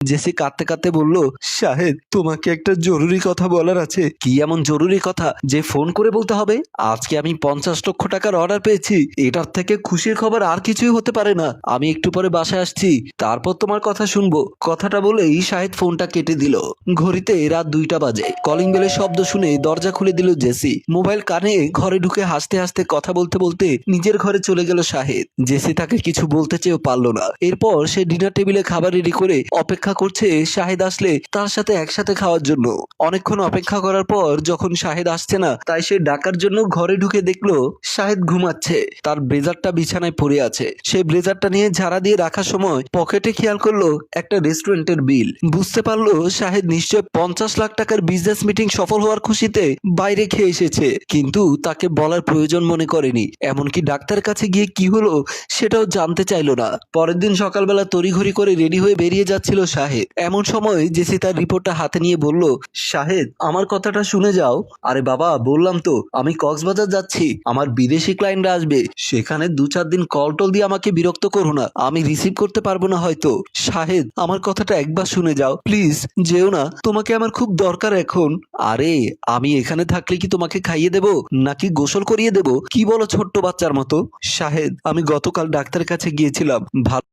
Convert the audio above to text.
JC কাঁদতে কাঁদতে বলল, শাহেদ তোমাকে একটা জরুরি কথা বলার আছে। কি এমন জরুরি কথা যে ফোন করে বলতে হবে? আজকে আমি 50 লক্ষ টাকার অর্ডার পেয়েছি, এটার থেকে খুশির খবর আর কিছুই হতে পারে না। আমি একটু পরে বাসায় আসছি, তারপর তোমার কথা শুনবো। কথাটা বলেই শাহেদ ফোনটা কেটে দিল। ঘড়িতে রাত 2টা বাজে। কলিং বেলের শব্দ শুনে দরজা খুলে দিল জেসি। মোবাইল কানে ঘরে ঢুকে হাসতে হাসতে কথা বলতে বলতে নিজের ঘরে চলে গেল শাহেদ। জেসি তাকে কিছু বলতে চেয়েও পারলো না। এরপর সে ডিনার টেবিলে খাবার রেডি করে অপেক্ষা করছে শাহেদ আসলে তার সাথে একসাথে খাওয়ার জন্য। অনেকক্ষণ অপেক্ষা করার পর যখন শাহেদ আসছে না, তাই সে ডাকার জন্য ঘরে ঢুকে দেখলো শাহেদ ঘুমাচ্ছে। তার ব্লেজারটা বিছানায় পড়ে আছে। সে ব্লেজারটা নিয়ে ঝাড়া দিয়ে রাখার সময় পকেটে খেয়াল করলো একটা রেস্টুরেন্টের বিল। বুঝতে পারলো শাহেদ নিশ্চয় 50 লাখ টাকার বিজনেস মিটিং সফল হওয়ার খুশিতে বাইরে খেয়ে এসেছে, কিন্তু তাকে বলার প্রয়োজন মনে করেনি। এমনকি ডাক্তারের কাছে গিয়ে কি হলো সেটাও জানতে চাইলো না। পরের দিন সকালবেলা তড়িঘড়ি করে রেডি হয়ে বেরিয়ে যাচ্ছিল শাহেদ। এমন সময় জেসি তার রিপোর্টটা হাতে নিয়ে বলল, শাহেদ আমার কথাটা শুনে যাও। আরে বাবা, বললাম তো আমি কক্সবাজার যাচ্ছি, আমার বিদেশি ক্লায়েন্টরা আসবে, সেখানে 2-4 দিন কল টল দিয়ে আমাকে বিরক্ত করো না, আমি রিসিভ করতে পারবো না হয়তো। শাহেদ আমার কথাটা একবার শুনে যাও প্লিজ, যেও না, তোমাকে আমার খুব দরকার এখন। আরে আমি এখানে থাকলে কি তোমাকে খাইয়ে দেব নাকি গোসল করিয়ে দেব? কি বলো ছোট্ট বাচ্চার মতো? শাহেদ আমি গতকাল ডাক্তারের কাছে গিয়েছিলাম, ভালো